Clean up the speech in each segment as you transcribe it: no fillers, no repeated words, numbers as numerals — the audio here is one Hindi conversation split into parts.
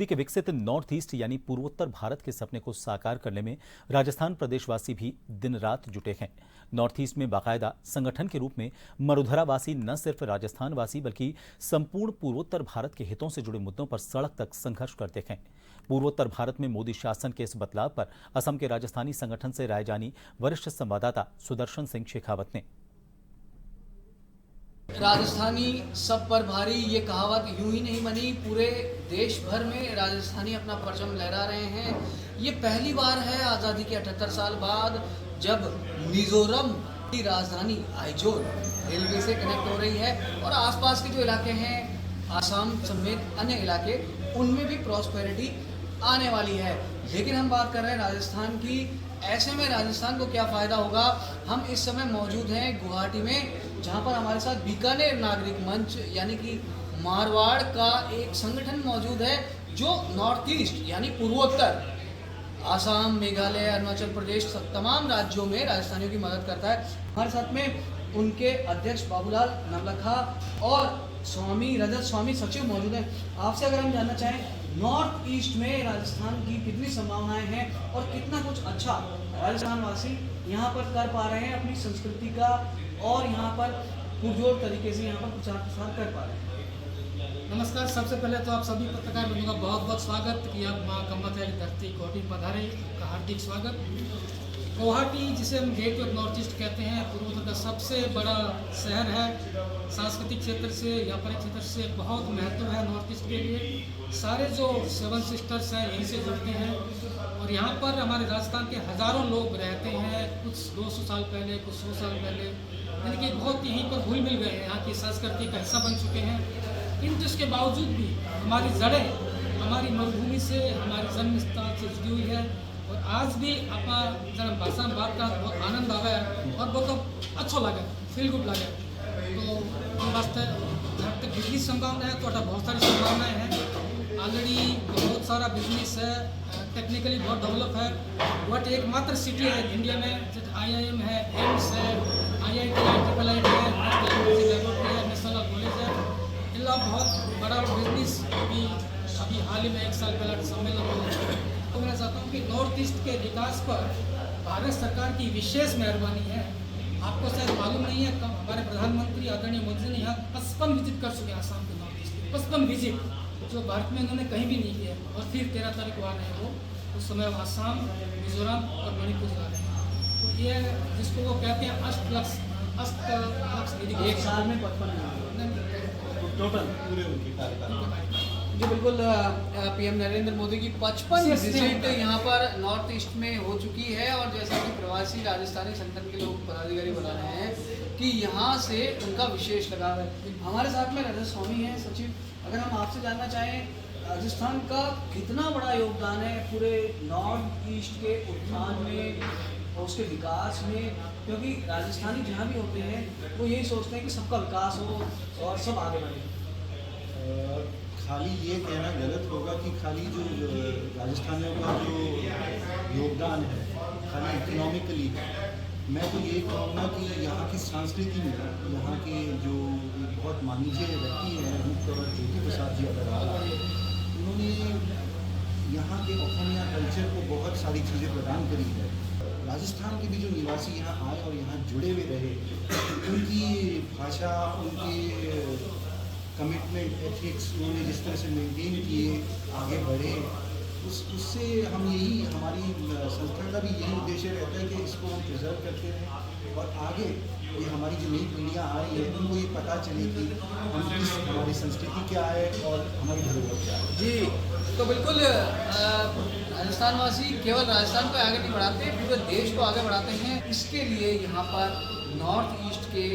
के विकसित नॉर्थ ईस्ट यानी पूर्वोत्तर भारत के सपने को साकार करने में राजस्थान प्रदेशवासी भी दिन रात जुटे हैं। नॉर्थ ईस्ट में बाकायदा संगठन के रूप में मरुधरा वासी न सिर्फ राजस्थान वासी बल्कि संपूर्ण पूर्वोत्तर भारत के हितों से जुड़े मुद्दों पर सड़क तक संघर्ष करते हैं। पूर्वोत्तर भारत में मोदी शासन के इस बदलाव पर असम के राजस्थानी संगठन से राय जानी वरिष्ठ संवाददाता सुदर्शन सिंह शेखावत ने। राजस्थानी सब पर भारी, ये कहावत यूं ही नहीं बनी, पूरे देश भर में राजस्थानी अपना परचम लहरा रहे हैं। ये पहली बार है आज़ादी के 78 साल बाद जब मिजोरम की राजधानी आइजोल रेलवे से कनेक्ट हो रही है और आसपास के जो इलाके हैं आसाम समेत अन्य इलाके, उनमें भी प्रॉस्पेरिटी आने वाली है। लेकिन हम बात कर रहे हैं राजस्थान की। ऐसे में राजस्थान को क्या फ़ायदा होगा? हम इस समय मौजूद हैं गुवाहाटी में, जहां पर हमारे साथ बीकानेर नागरिक मंच यानी कि मारवाड़ का एक संगठन मौजूद है जो नॉर्थ ईस्ट यानी पूर्वोत्तर आसाम, मेघालय, अरुणाचल प्रदेश तमाम राज्यों में राजस्थानियों की मदद करता है। हमारे साथ में उनके अध्यक्ष बाबूलाल नवलखा और स्वामी रजत स्वामी सचिव मौजूद हैं। आपसे अगर हम जानना चाहें नॉर्थ ईस्ट में राजस्थान की कितनी संभावनाएं हैं और कितना कुछ अच्छा राजस्थान वासी यहाँ पर कर पा रहे हैं अपनी संस्कृति का, और यहाँ पर पुरजोर तरीके से यहाँ पर प्रचार प्रसार कर पा रहे हैं। नमस्कार। सबसे पहले तो आप सभी पत्रकार बंधुओं का बहुत बहुत स्वागत कि आप माँ कम्बथैया की धरती गुवाहाटी पधारे, आपका हार्दिक स्वागत। गुवाहाटी जिसे हम गेट ऑफ नॉर्थ ईस्ट कहते हैं, पूर्वोत्तर का सबसे बड़ा शहर है। सांस्कृतिक क्षेत्र से या पर्यटन क्षेत्र से बहुत महत्व है नॉर्थ ईस्ट के लिए। सारे जो 7 सिस्टर्स हैं यहीं से जुड़ते हैं और यहाँ पर हमारे राजस्थान के हज़ारों लोग रहते हैं, कुछ 200 साल पहले, कुछ 100 साल पहले, यानी कि बहुत यहीं पर घुल मिल गए हैं, यहाँ की संस्कृति का हिस्सा बन चुके हैं। किंतु इसके बावजूद भी हमारी जड़ें हमारी मरुभूमि से, हमारी जन्म स्थल से जुड़ी हुई है और आज भी अपना जन्म भाषा में बात का बहुत आनंद आवा है और बहुत अच्छा लगे, फील गुड लगे। तो वास्ते जहाँ तक बिजनेस संभावना है तो बहुत सारी संभावनाएँ हैं। ऑलरेडी बहुत सारा बिजनेस है, टेक्निकली बहुत डेवलप है। बट एकमात्र सिटी है इंडिया में जैसे IIM है, एम्स है, IIT है, नेशनल कॉलेज है। इला बहुत बड़ा बिजनेस भी अभी हाल ही में 1 साल पहले सम्मेलन हुआ। तो मैं चाहता हूँ कि नॉर्थ ईस्ट के विकास पर भारत सरकार की विशेष मेहरबानी है। आपको शायद मालूम नहीं है, कब हमारे प्रधानमंत्री आदरणीय मोदी जी ने यहाँ 55 विजिट कर चुके हैं आसाम के नॉर्थ ईस्ट के, 55 विजिट जो भारत में उन्होंने कहीं भी नहीं किया। और फिर 13 तारीख को आ रहे हैं वो, उस समय वो आसाम, मिजोरम और मणिपुर जा रहे हैं। तो ये जिसको वो कहते हैं अष्टलक्ष्य निधि, एक साल में 55 टोटल पूरे उनके कार्यकाल। जी बिल्कुल, PM नरेंद्र मोदी की 55 विजिट यहाँ पर नॉर्थ ईस्ट में हो चुकी है और जैसा कि प्रवासी राजस्थानी संगठन के लोग पदाधिकारी बता रहे हैं कि यहाँ से उनका विशेष लगाव है। हमारे साथ में रजत स्वामी हैं सचिव। अगर हम आपसे जानना चाहें राजस्थान का कितना बड़ा योगदान है पूरे नॉर्थ ईस्ट के उत्थान में और उसके विकास में, क्योंकि राजस्थानी जहाँ भी होते हैं वो यही सोचते हैं कि सबका विकास हो और सब आगे बढ़े। खाली ये कहना गलत होगा कि खाली जो राजस्थानियों का जो योगदान है खाली इकोनॉमिकली है। मैं तो ये कहूँगा कि यहाँ की संस्कृति में यहाँ के जो बहुत माननीय व्यक्ति हैं डॉक्टर ज्योति प्रसाद जी अग्रवाल, उन्होंने यहाँ के असमिया कल्चर को बहुत सारी चीज़ें प्रदान करी है। राजस्थान के भी जो निवासी यहाँ आए और यहाँ जुड़े हुए रहे, उनकी भाषा, उनके कमिटमेंट, एथिक्स उन्होंने जिस तरह से मेंटेन किए, आगे बढ़े, उससे हम यही, हमारी संस्था का भी यही उद्देश्य रहता है कि इसको हम प्रिजर्व करते रहें और आगे ये हमारी जो नई पीढ़ियाँ आ रही है उनको ये पता चले कि हमारी संस्कृति क्या है और हमारी धरोहर क्या है। जी तो बिल्कुल, राजस्थानवासी केवल राजस्थान को आगे नहीं बढ़ाते, पूरे देश को आगे बढ़ाते हैं। इसके लिए यहाँ पर नॉर्थ ईस्ट के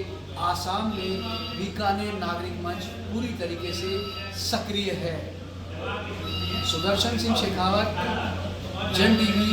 आसाम में बीकानेर नागरिक मंच पूरी तरीके से सक्रिय है। सुदर्शन सिंह शेखावत, जन TV।